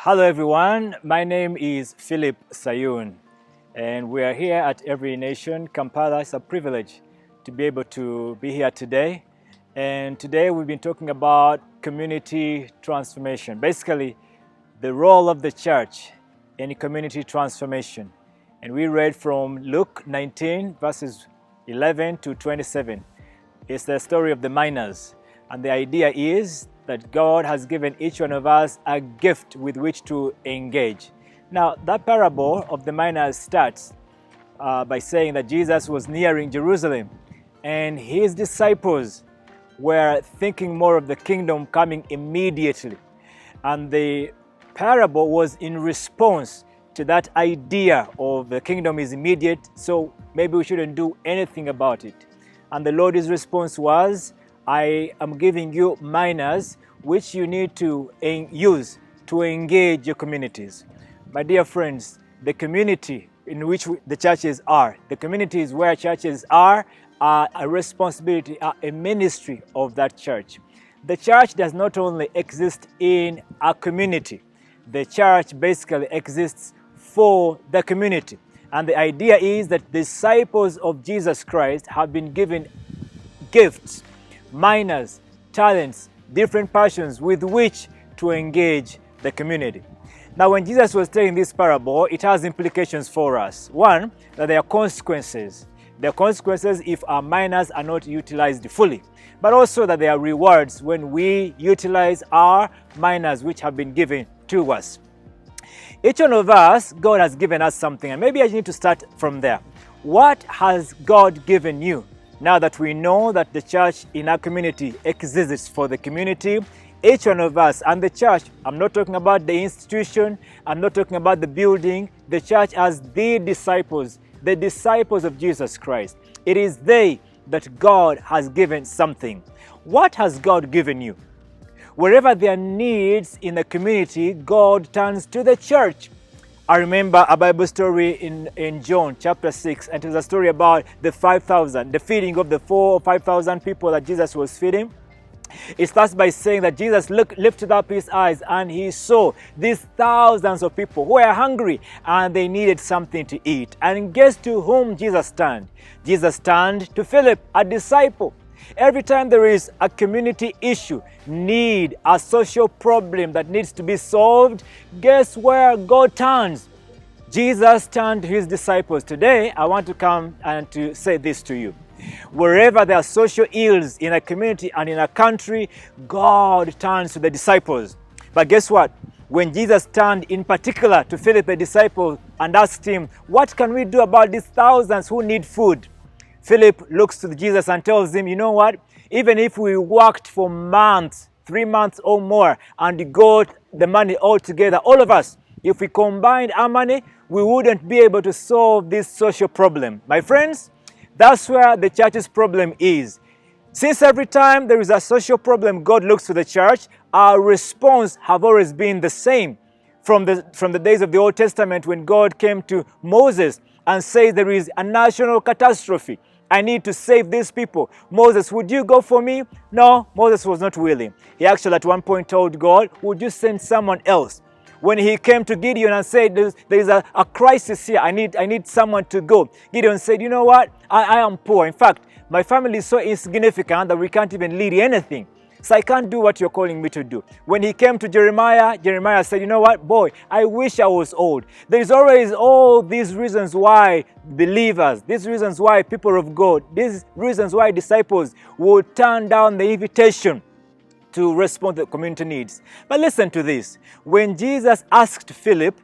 Hello everyone, my name is Philip Sayuni and we are here at Every Nation, Kampala. It's a privilege to be able to be here today. And today we've been talking about community transformation, basically the role of the church in community transformation. And we read from Luke 19 verses 11 to 27. It's the story of the miners, and the idea is that God has given each one of us a gift with which to engage. Now, that parable of the miners starts by saying that Jesus was nearing Jerusalem and his disciples were thinking more of the kingdom coming immediately. And the parable was in response to that idea of the kingdom is immediate, so maybe we shouldn't do anything about it. And the Lord's response was, I am giving you miners which you need to use to engage your communities. My dear friends, the community in which the churches are, the communities where churches are a responsibility, a ministry of that church. The church does not only exist in a community, the church basically exists for the community. And the idea is that disciples of Jesus Christ have been given gifts, miners, talents, different passions with which to engage the community. Now, when Jesus was telling this parable, it has implications for us. One, that there are consequences. There are consequences if our miners are not utilized fully, but also that there are rewards when we utilize our miners which have been given to us. Each one of us, God has given us something, and maybe I need to start from there. What has God given you? Now that we know that the church in our community exists for the community, each one of us and the church, I'm not talking about the institution, I'm not talking about the building, the church as the disciples of Jesus Christ. It is they that God has given something. What has God given you? Wherever there are needs in the community, God turns to the church. I remember a Bible story in John chapter 6, and it was a story about the 5,000, the feeding of the 4,000 or 5,000 people that Jesus was feeding. It starts by saying that Jesus lifted up his eyes and he saw these thousands of people who were hungry and they needed something to eat. And guess to whom Jesus turned? Jesus turned to Philip, a disciple. Every time there is a community issue, need, a social problem that needs to be solved, guess where God turns? Jesus turned to his disciples. Today, I want to come and to say this to you. Wherever there are social ills in a community and in a country, God turns to the disciples. But guess what? When Jesus turned in particular to Philip, a disciple, and asked him, what can we do about these thousands who need food? Philip looks to Jesus and tells him, you know what? Even if we worked for months, 3 months or more, and got the money all together, all of us, if we combined our money, we wouldn't be able to solve this social problem. My friends, that's where the church's problem is. Since every time there is a social problem, God looks to the church, our response have always been the same. From the days of the Old Testament, when God came to Moses and said there is a national catastrophe, I need to save these people. Moses, would you go for me? No, Moses was not willing. He actually at one point told God, would you send someone else? When he came to Gideon and said, there is a crisis here, I need someone to go. Gideon said, you know what? I am poor. In fact, my family is so insignificant that we can't even lead anything. So I can't do what you're calling me to do. When he came to Jeremiah, Jeremiah said, you know what, boy, I wish I was old. There's always all these reasons why believers, these reasons why people of God, these reasons why disciples would turn down the invitation to respond to the community needs. But listen to this. When Jesus asked Philip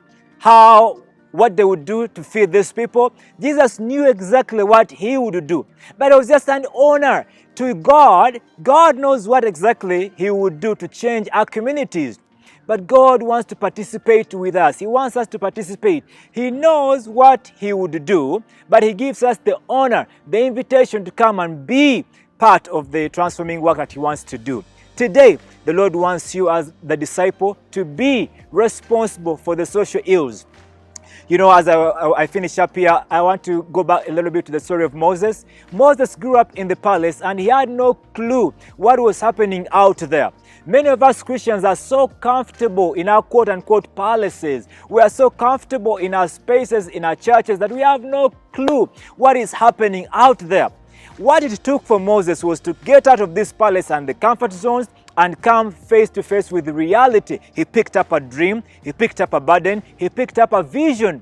what they would do to feed these people, Jesus knew exactly what he would do. But it was just an honor to God. God knows what exactly he would do to change our communities. But God wants to participate with us. He wants us to participate. He knows what he would do, but he gives us the honor, the invitation to come and be part of the transforming work that he wants to do. Today, the Lord wants you as the disciple to be responsible for the social ills, You know, as I finish up here, I want to go back a little bit to the story of Moses. Moses grew up in the palace and he had no clue what was happening out there. Many of us Christians are so comfortable in our quote-unquote palaces. We are so comfortable in our spaces, in our churches, that we have no clue what is happening out there. What it took for Moses was to get out of this palace and the comfort zones and come face to face with reality. He picked up a dream, he picked up a burden, he picked up a vision,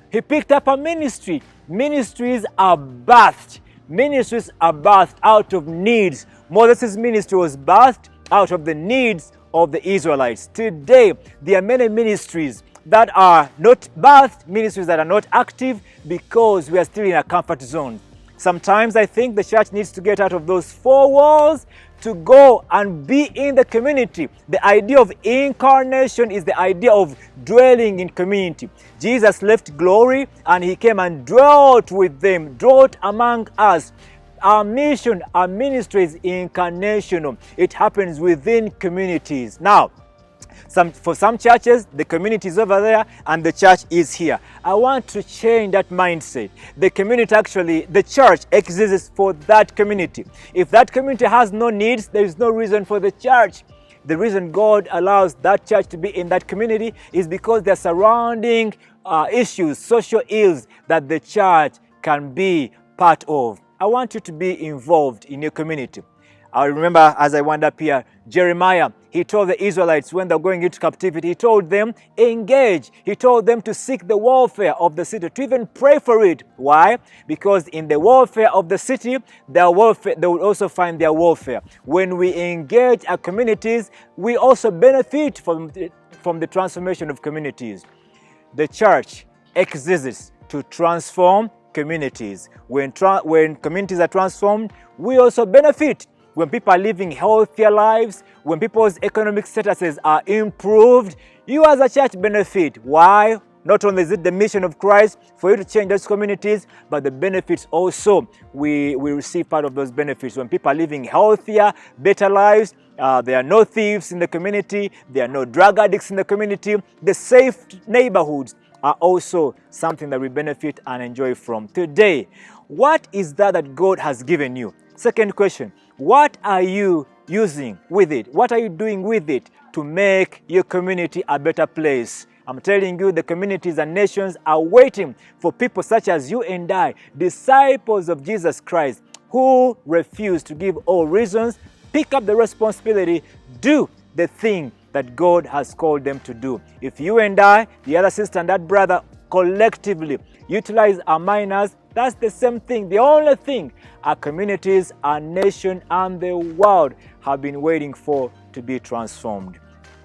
he picked up a ministry. Ministries are birthed. Ministries are birthed out of needs. Moses' ministry was birthed out of the needs of the Israelites. Today, there are many ministries that are not birthed, ministries that are not active because we are still in a comfort zone. Sometimes I think the church needs to get out of those four walls to go and be in the community. The idea of incarnation is the idea of dwelling in community. Jesus left glory and he came and dwelt with them, dwelt among us. Our mission, our ministry is incarnational. It happens within communities. Now, for some churches, the community is over there and the church is here. I want to change that mindset. The community the church exists for that community. If that community has no needs, there is no reason for the church. The reason God allows that church to be in that community is because there are surrounding issues, social ills that the church can be part of. I want you to be involved in your community. I remember as I wound up here, Jeremiah, he told the Israelites when they're going into captivity, he told them, engage. He told them to seek the welfare of the city, to even pray for it. Why? Because in the welfare of the city, they will also find their welfare. When we engage our communities, we also benefit from the transformation of communities. The church exists to transform communities. When communities are transformed, we also benefit. When people are living healthier lives, when people's economic statuses are improved, you as a church benefit. Why? Not only is it the mission of Christ for you to change those communities, but the benefits also, we receive part of those benefits. When people are living healthier, better lives, there are no thieves in the community, there are no drug addicts in the community, the safe neighborhoods are also something that we benefit and enjoy from. Today, what is that God has given you? Second question, what are you using with it? What are you doing with it to make your community a better place? I'm telling you, the communities and nations are waiting for people such as you and I, disciples of Jesus Christ, who refuse to give all reasons, pick up the responsibility, do the thing that God has called them to do. If you and I, the other sister and that brother, collectively utilize our minors, that's the same thing. The only thing our communities, our nation, and the world have been waiting for to be transformed.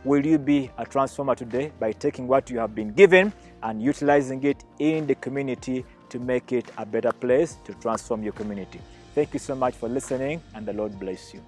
Will you be a transformer today by taking what you have been given and utilizing it in the community to make it a better place, to transform your community? Thank you so much for listening, and the Lord bless you.